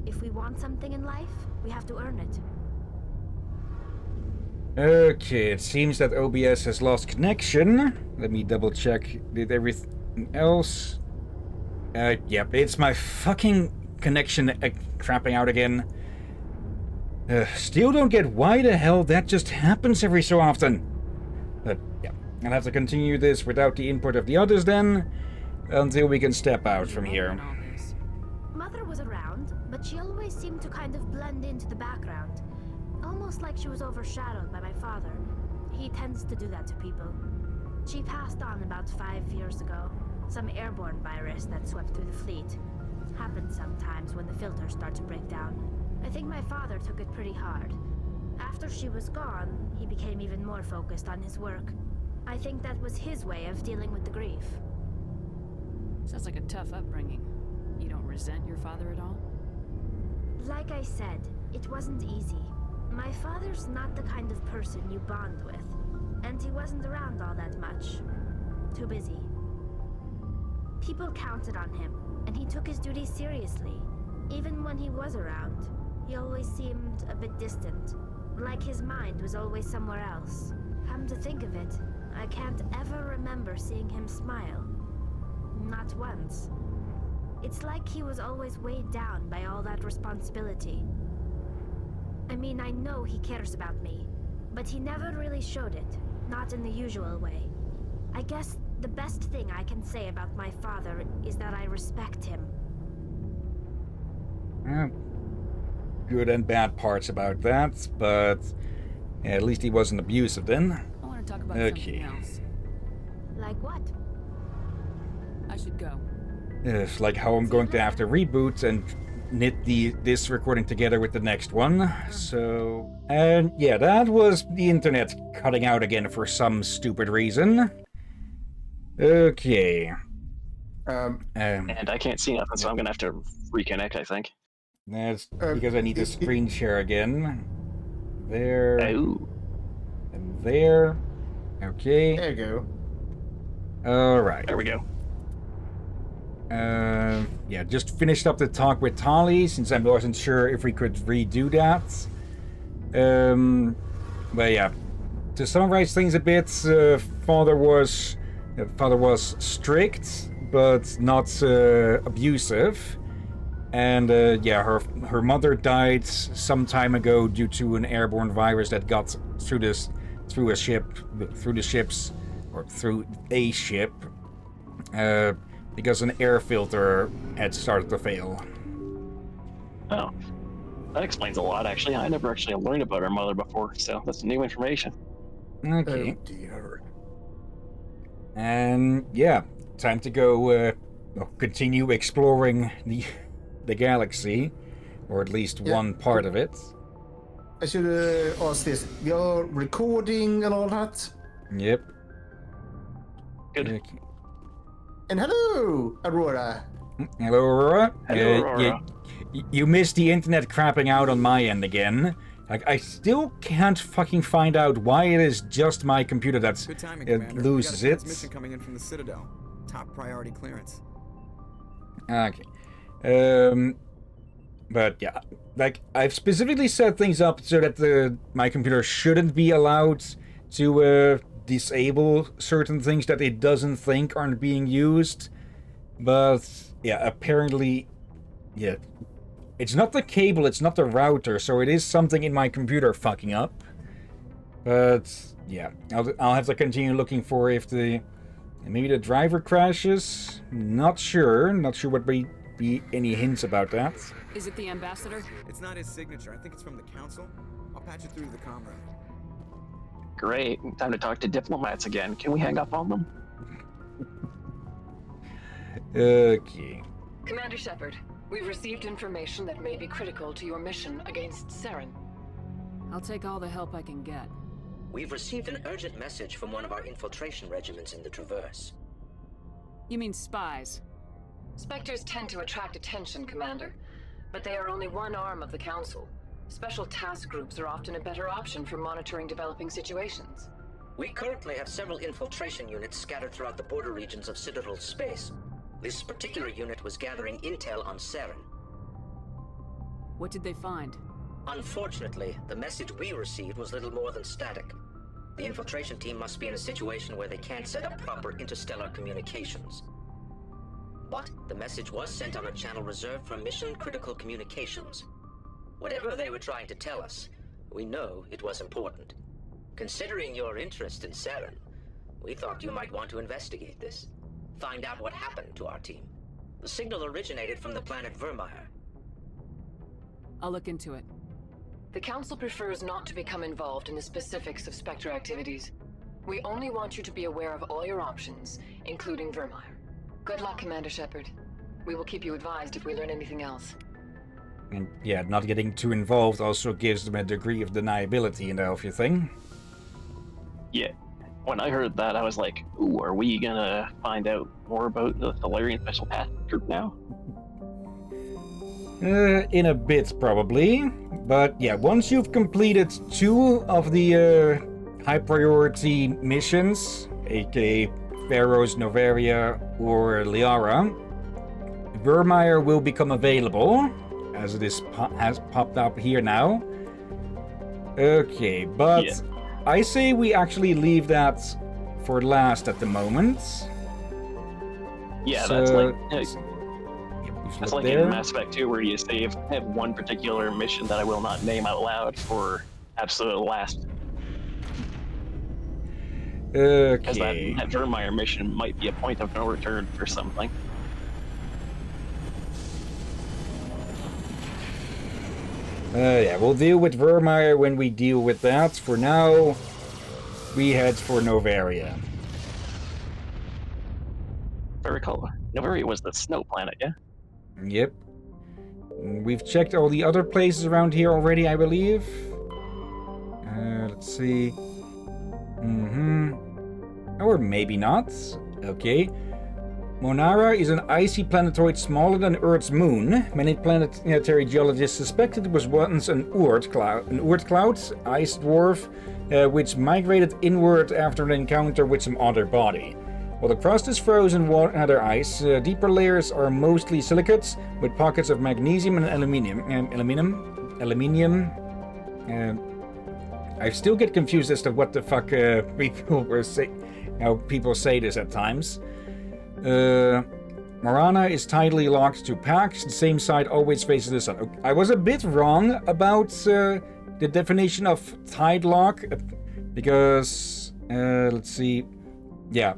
If we want something in life, we have to earn it. Okay, it seems that OBS has lost connection. Let me double check. Did everything else? Yep, it's my fucking connection crapping out again. Still don't get why the hell that just happens every so often. But yeah, I'll have to continue this without the input of the others then, until we can step out from here. Mother was around, but she always seemed to kind of blend into the background. Almost like she was overshadowed by my father. He tends to do that to people. She passed on about 5 years ago. Some airborne virus that swept through the fleet. Happens sometimes when the filters start to break down. I think my father took it pretty hard. After she was gone, he became even more focused on his work. I think that was his way of dealing with the grief. Sounds like a tough upbringing. You don't resent your father at all? Like I said, it wasn't easy. My father's not the kind of person you bond with, and he wasn't around all that much. Too busy. People counted on him, and he took his duties seriously. Even when he was around, he always seemed a bit distant, like his mind was always somewhere else. Come to think of it, I can't ever remember seeing him smile. Not once. It's like he was always weighed down by all that responsibility. I mean, I know he cares about me, but he never really showed it, not in the usual way. I guess the best thing I can say about my father is that I respect him. Good and bad parts about that, but yeah, at least he wasn't abusive then. I want to talk about something else. Like what? I should go. It's like how I'm going to have to reboot and knit this recording together with the next one. So, and yeah, that was the internet cutting out again for some stupid reason. Okay. And I can't see nothing, so I'm gonna have to reconnect, I think. That's because I need to screen share again. There. Oh. And there. Okay. There you go. Alright. There we go. Yeah, just finished up the talk with Tali, since I wasn't sure if we could redo that. But yeah, to summarize things a bit, father was strict, but not abusive. And yeah, her mother died some time ago due to an airborne virus that got through a ship. because an air filter had started to fail. Oh, that explains a lot, actually. I never actually learned about her mother before, so that's new information. Okay. Oh dear. And yeah, time to go continue exploring the galaxy, or at least one part of it. I should ask this. We are recording and all that. Yep. Good. Okay. And hello, Aurora. Hello, Aurora. Hello, Aurora. You missed the internet crapping out on my end again. Like, I still can't fucking find out why it is just my computer that loses We got a it. transmission coming in from the Citadel. Top priority clearance. Okay. But yeah, like, I've specifically set things up so that my computer shouldn't be allowed to disable certain things that it doesn't think aren't being used. But yeah, apparently, yeah, it's not the cable, it's not the router, so it is something in my computer fucking up. But yeah, I'll have to continue looking for if maybe the driver crashes. Not sure what would be any hints about that. Is it the ambassador? It's not his signature. I think it's from the council. I'll patch it through to the comm room. Great. Time to talk to diplomats again. Can we hang up on them? Okay. Commander Shepard, we've received information that may be critical to your mission against Saren. I'll take all the help I can get. We've received an urgent message from one of our infiltration regiments in the Traverse. You mean spies? Spectres tend to attract attention, Commander, but they are only one arm of the Council. Special task groups are often a better option for monitoring developing situations. We currently have several infiltration units scattered throughout the border regions of Citadel space. This particular unit was gathering intel on Saren. What did they find? Unfortunately, the message we received was little more than static. The infiltration team must be in a situation where they can't set up proper interstellar communications. But the message was sent on a channel reserved for mission-critical communications. Whatever they were trying to tell us, we know it was important. Considering your interest in Saren, we thought you might want to investigate this. Find out what happened to our team. The signal originated from the planet Vermeer. I'll look into it. The Council prefers not to become involved in the specifics of Spectre activities. We only want you to be aware of all your options, including Vermeer. Good luck, Commander Shepard. We will keep you advised if we learn anything else. And yeah, not getting too involved also gives them a degree of deniability and everything. Yeah. When I heard that, I was like, ooh, are we gonna find out more about the Solarian Special Task Group now? In a bit, probably. But yeah, once you've completed 2 of the high priority missions, aka Pharaoh's Noveria or Liara, Vermeer will become available, as it has popped up here now. Okay, but yeah. I say we actually leave that for last at the moment. Yeah, so, that's like that's like in Mass Effect 2 where you save one particular mission that I will not name out loud for absolute last. Okay. Because that Vermeer mission might be a point of no return for something. Yeah, we'll deal with Vermeer when we deal with that. For now, we head for Noveria. Very cool. Noveria was the snow planet, yeah? Yep. We've checked all the other places around here already, I believe. Let's see. Or maybe not. Okay. Monara is an icy planetoid smaller than Earth's moon. Many planetary geologists suspected it was once an Oort cloud, ice dwarf, which migrated inward after an encounter with some other body. While the crust is frozen water ice, deeper layers are mostly silicates with pockets of magnesium and aluminium. I still get confused as to what the fuck how people say this at times. Marana is tidally locked to Pax. The same side always faces the sun. I was a bit wrong about the definition of tide lock because let's see. Yeah,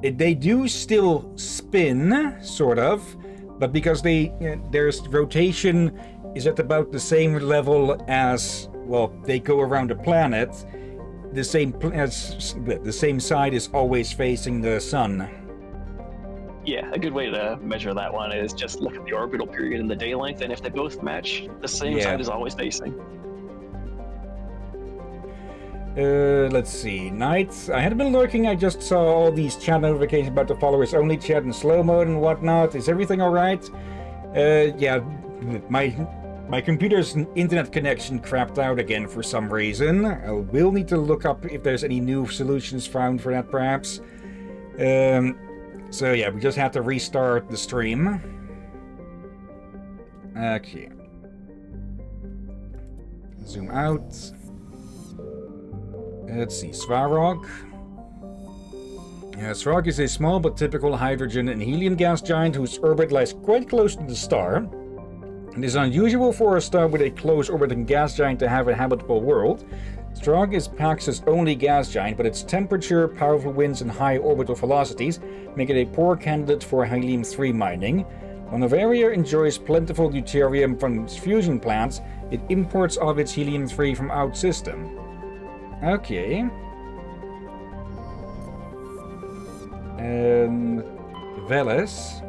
They do still spin, sort of, but because their rotation is at about the same level as, well, they go around the planet, the same side is always facing the sun. Yeah, a good way to measure that one is just look at the orbital period and the day length, and if they both match, the same side is always facing. Let's see. Nights. I had been lurking. I just saw all these chat notifications about the followers only chat in slow mode and whatnot. Is everything alright? Yeah. My computer's internet connection crapped out again for some reason. I will need to look up if there's any new solutions found for that, perhaps. So yeah, we just have to restart the stream. Okay. Zoom out. Let's see, Svarog. Svarog is a small but typical hydrogen and helium gas giant whose orbit lies quite close to the star. It is unusual for a star with a close orbiting gas giant to have a habitable world. Svarog is Pax's only gas giant, but its temperature, powerful winds, and high orbital velocities make it a poor candidate for helium-3 mining. While Novaria enjoys plentiful deuterium from its fusion plants, it imports all of its helium-3 from out-system. Okay. And Veles.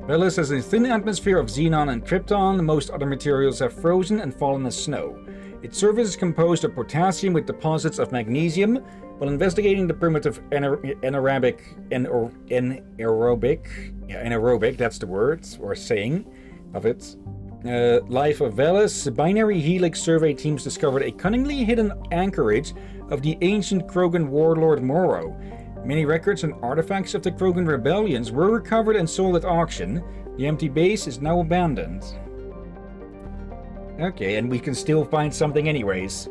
Veles has a thin atmosphere of xenon and krypton. Most other materials have frozen and fallen as snow. Its surface is composed of potassium with deposits of magnesium. While investigating the primitive anaerobic, that's the word, or saying, of it. Life of Veles, binary helix survey teams discovered a cunningly hidden anchorage of the ancient Krogan warlord Moro. Many records and artifacts of the Krogan rebellions were recovered and sold at auction. The empty base is now abandoned. Okay, and we can still find something anyways.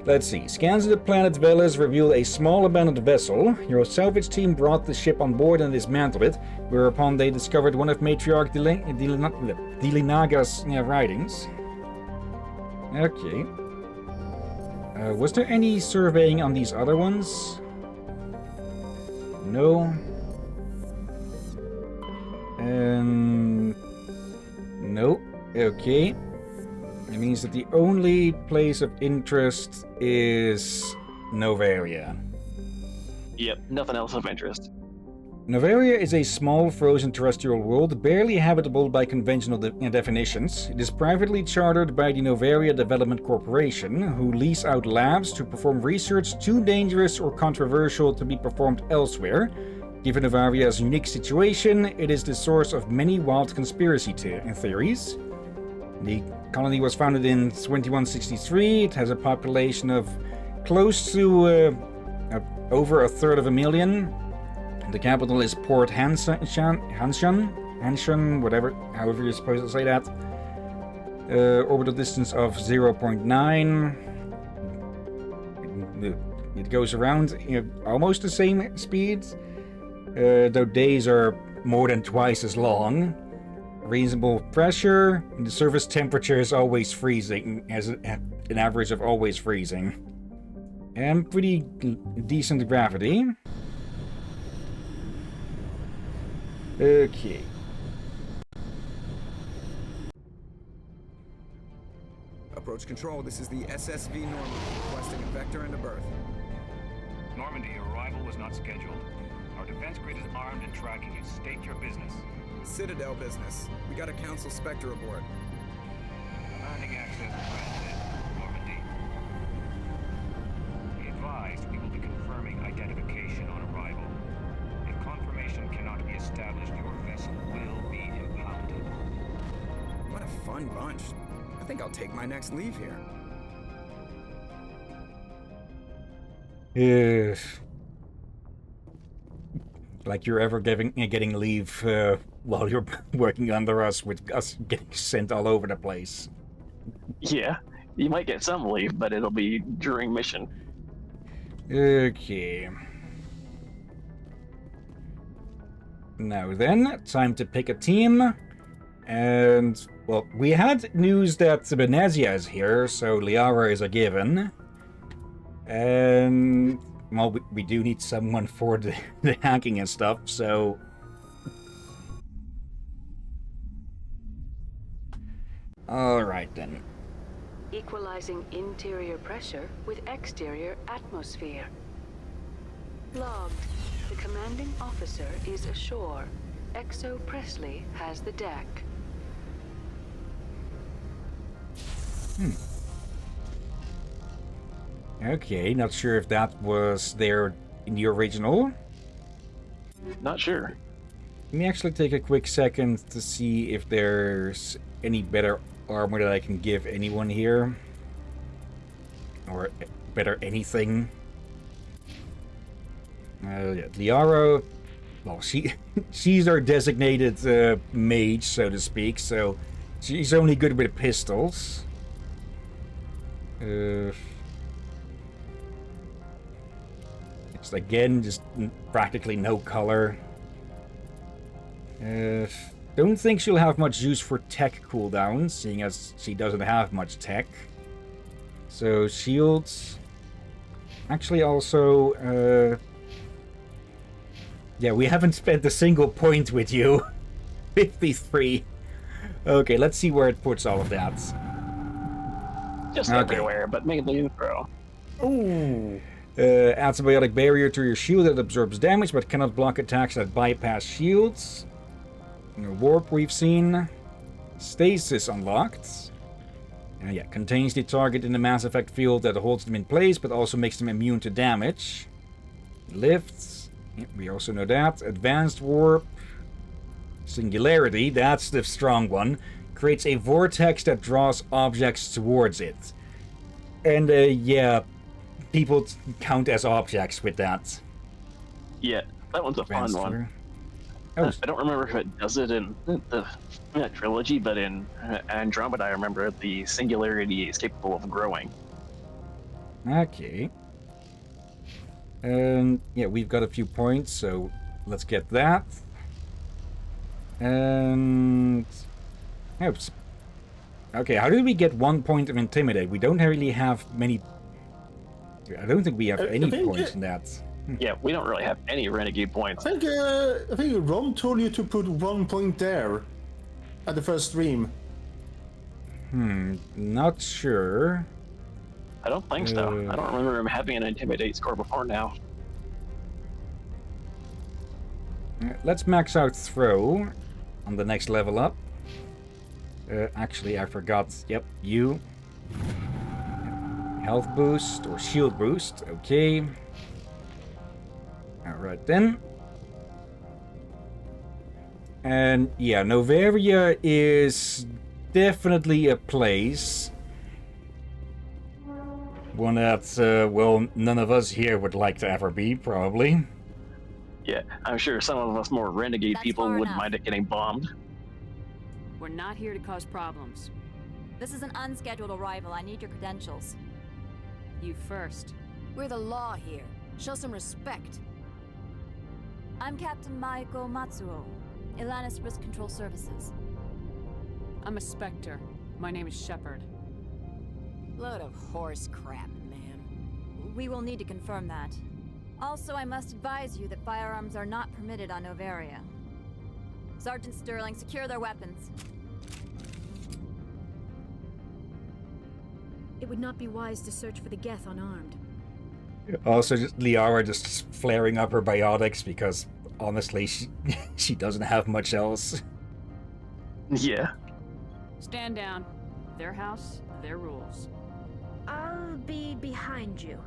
Let's see. Scans of the planet Veles reveal a small abandoned vessel. Your salvage team brought the ship on board and dismantled it, whereupon they discovered one of Matriarch Dilinaga's writings. Okay. Was there any surveying on these other ones? No. No. Okay. It means that the only place of interest is Novaria. Yep, nothing else of interest. Novaria is a small frozen terrestrial world, barely habitable by conventional definitions. It is privately chartered by the Novaria Development Corporation, who lease out labs to perform research too dangerous or controversial to be performed elsewhere. Given Novaria's unique situation, it is the source of many wild conspiracy theories. The colony was founded in 2163. It has a population of close to over 1/3 The capital is Port Hanshan, whatever, however you're supposed to say that. Orbital distance of 0.9. It goes around almost the same speed, though days are more than twice as long. Reasonable pressure. The surface temperature is always freezing, has an average of always freezing. And pretty decent gravity. Okay. Approach control, this is the SSV Normandy, requesting a vector and a berth. Normandy, your arrival was not scheduled. Our defense grid is armed and tracking you. State your business. Citadel business. We got a Council Spectre aboard. Commanding access to transit, Normandy. Be advised, we will be confirming identification on arrival. If confirmation cannot be established, your vessel will be impounded. What a fun bunch. I think I'll take my next leave here. Like you're ever getting leave while you're working under us, with us getting sent all over the place. Yeah, you might get some leave, but it'll be during mission. Okay. Now then, time to pick a team. And, well, we had news that Benezia is here, so Liara is a given. And well, we do need someone for the hacking and stuff, so... Alright then. Equalizing interior pressure with exterior atmosphere. Logged. The commanding officer is ashore. Exo Presley has the deck. Okay, not sure if that was there in the original. Not sure. Let me actually take a quick second to see if there's any better armor that I can give anyone here. Or better anything. Yeah, Liara, well, she's our designated mage, so to speak, so she's only good with pistols. It's again just practically no color. Don't think she'll have much use for tech cooldowns, seeing as she doesn't have much tech. So shields. Actually, also, yeah, we haven't spent a single point with you. 53. Okay, let's see where it puts all of that. Just everywhere, but mainly in the pro. Ooh. Adds a biotic barrier to your shield that absorbs damage but cannot block attacks that bypass shields. Warp we've seen. Stasis unlocked. Yeah, contains the target in the Mass Effect field that holds them in place but also makes them immune to damage. Lifts. Yeah, we also know that. Advanced warp. Singularity, that's the strong one. Creates a vortex that draws objects towards it. And yeah, people count as objects with that. Yeah, that one's a fun one. Oh. I don't remember if it does it in the trilogy, but in Andromeda I remember the singularity is capable of growing. Okay. Yeah, we've got a few points, so let's get that. And... Oops. Okay, how did we get 1 point of Intimidate? We don't really have many... I don't think we have any points in that. Yeah, we don't really have any renegade points. I think Ron told you to put 1 point there at the first stream. Not sure. I don't think so. I don't remember him having an Intimidate score before now. Let's max out Throw on the next level up. Actually, I forgot. Yep, you. Health boost or shield boost. Okay. Alright then. And yeah, Noveria is definitely a place. One that, well, none of us here would like to ever be, probably. Yeah, I'm sure some of us more renegade people wouldn't mind it getting bombed. We're not here to cause problems. This is an unscheduled arrival. I need your credentials. You first. We're the law here. Show some respect. I'm Captain Maiko Matsuo, Ilanis Risk Control Services. I'm a Spectre. My name is Shepard. Load of horse crap, ma'am. We will need to confirm that. Also, I must advise you that firearms are not permitted on Noveria. Sergeant Sterling, secure their weapons. It would not be wise to search for the Geth unarmed. Also, Liara just flaring up her biotics because, honestly, she doesn't have much else. Yeah. Stand down. Their house, their rules. I'll be behind you.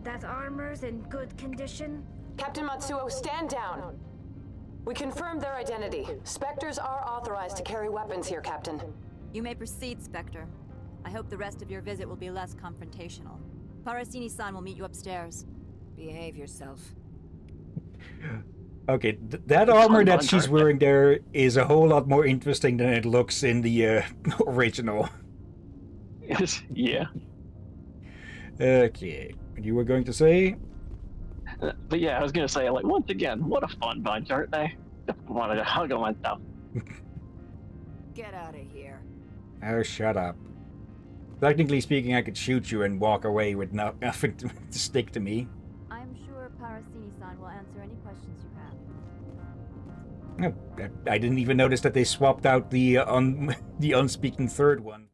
That armor's in good condition? Captain Matsuo, stand down. We confirmed their identity. Spectres are authorized to carry weapons here, Captain. You may proceed, Spectre. I hope the rest of your visit will be less confrontational. Parasini-san will meet you upstairs. Behave yourself. Okay, that armor that she's wearing there is a whole lot more interesting than it looks in the original. Yeah. Okay, you were going to say? But yeah, I was gonna say, like, once again, what a fun bunch, aren't they? I wanted to hug them and stuff. Get out of here. Oh, shut up. Technically speaking, I could shoot you and walk away with nothing to stick to me. I'm answer any questions you have. I didn't even notice that they swapped out the the unspeaking third one.